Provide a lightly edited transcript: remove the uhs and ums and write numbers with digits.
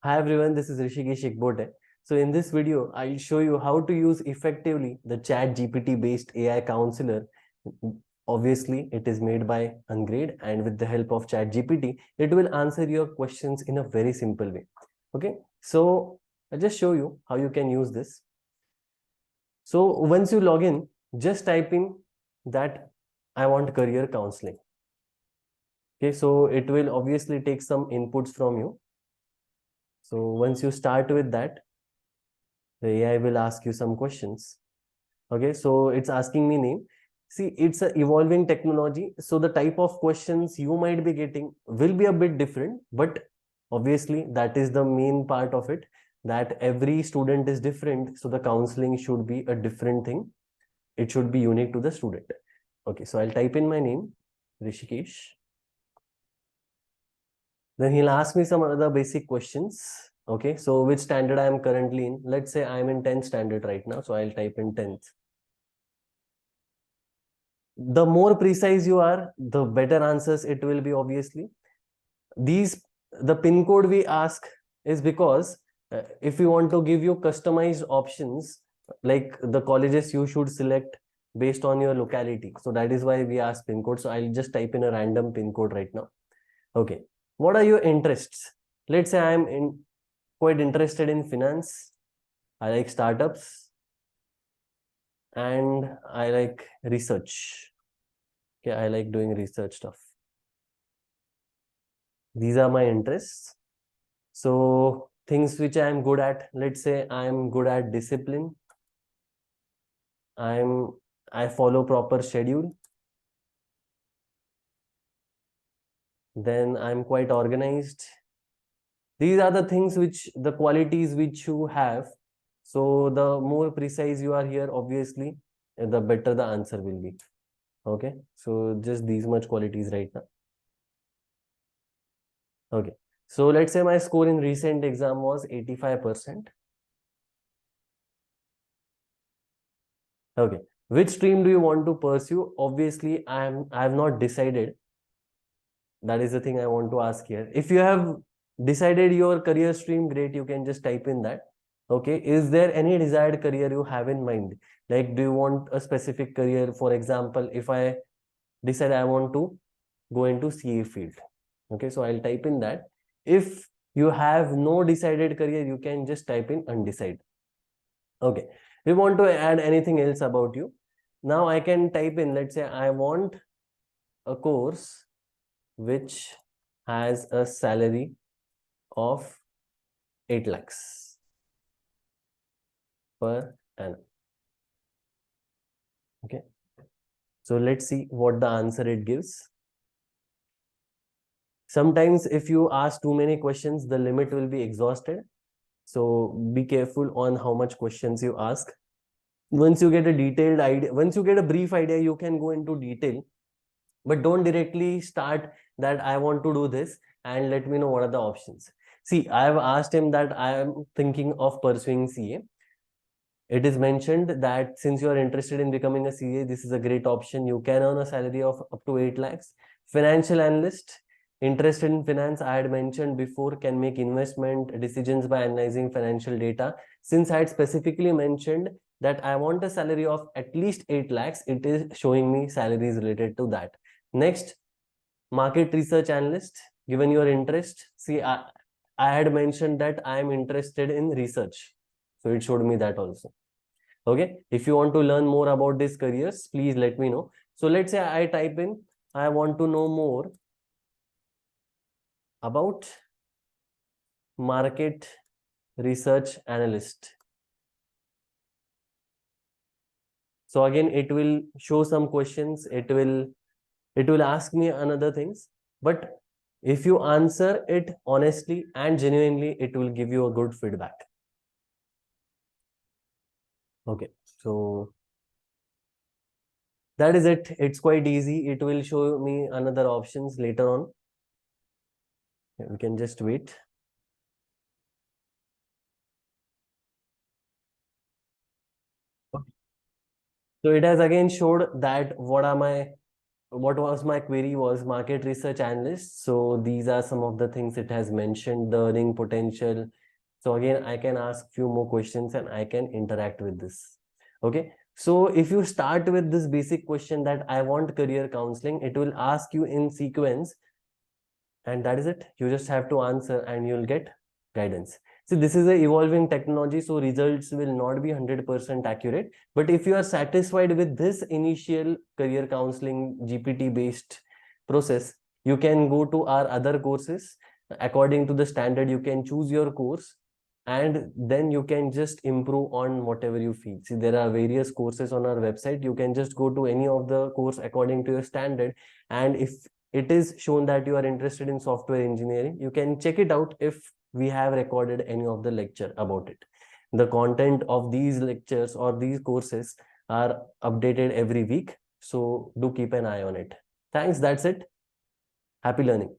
Hi everyone, this is Rishikesh Ikbote. So in this video, I'll show you how to use effectively the ChatGPT based AI counselor. Obviously, it is made by Ungrade, and with the help of ChatGPT, it will answer your questions in a very simple way. Okay, so I'll just show you how you can use this. So once you log in, just type in that I want career counseling. Okay, so it will obviously take some inputs from you. So once you start with that, the AI will ask you some questions. Okay, so it's asking me name. See, it's an evolving technology, so the type of questions you might be getting will be a bit different, but obviously that is the main part of it, that every student is different, so the counseling should be a different thing. It should be unique to the student. Okay, so I'll type in my name, Rishikesh. Then he'll ask me some other basic questions. Okay, so which standard I am currently in? Let's say I'm in 10th standard right now, so I'll type in 10th. The more precise you are, the better answers it will be, obviously. The pin code we ask is because if we want to give you customized options, like the colleges you should select based on your locality. So that is why we ask pin code. So I'll just type in a random pin code right now. Okay. What are your interests? Let's say quite interested in finance. I like startups and I like research. Okay, I like doing research stuff. These are my interests. So things which I am good at, let's say I am good at discipline. I follow proper schedule. Then I'm quite organized. These are the things which the qualities which you have. So the more precise you are here, obviously, the better the answer will be. Okay. So just these much qualities right now. Okay. So let's say my score in recent exam was 85%. Okay. Which stream do you want to pursue? Obviously, I have not decided. That is the thing I want to ask here. If you have decided your career stream, great, you can just type in that. Okay. Is there any desired career you have in mind? Like, do you want a specific career? For example, if I decide I want to go into CA field. Okay. So I'll type in that. If you have no decided career, you can just type in undecided. Okay. We want to add anything else about you. Now I can type in, let's say I want a course which has a salary of 8 lakhs per annum. Okay. So let's see what the answer it gives. Sometimes if you ask too many questions, the limit will be exhausted. So be careful on how much questions you ask. Once you get a detailed idea, once you get a brief idea, you can go into detail, but don't directly start that I want to do this and let me know what are the options. See, I have asked him that I am thinking of pursuing CA. It is mentioned that since you are interested in becoming a CA, this is a great option. You can earn a salary of up to 8 lakhs. Financial analyst, interested in finance, I had mentioned before, can make investment decisions by analyzing financial data. Since I had specifically mentioned that I want a salary of at least 8 lakhs, it is showing me salaries related to that. Next, market research analyst, given your interest. See, I had mentioned that I am interested in research. So it showed me that also. Okay. If you want to learn more about these careers, please let me know. So let's say I type in, I want to know more about market research analyst. So again, it will show some questions. It will ask me another things, but if you answer it honestly and genuinely, it will give you a good feedback. Okay. So that is it. It's quite easy. It will show me another options later on. We can just wait. So it has again showed that what are my what was my query was market research analyst. So these are some of the things it has mentioned, the earning potential. So again, I can ask few more questions and I can interact with this. Okay. So if you start with this basic question that I want career counseling, it will ask you in sequence, and that is it. You just have to answer and you'll get guidance. See, this is a evolving technology, so results will not be 100% accurate. But if you are satisfied with this initial career counseling GPT based process, you can go to our other courses. According to the standard, you can choose your course and then you can just improve on whatever you feel. See, there are various courses on our website. You can just go to any of the course according to your standard, and if it is shown that you are interested in software engineering, you can check it out if we have recorded any of the lecture about it. The content of these lectures or these courses are updated every week, so do keep an eye on it. Thanks, that's it. Happy learning.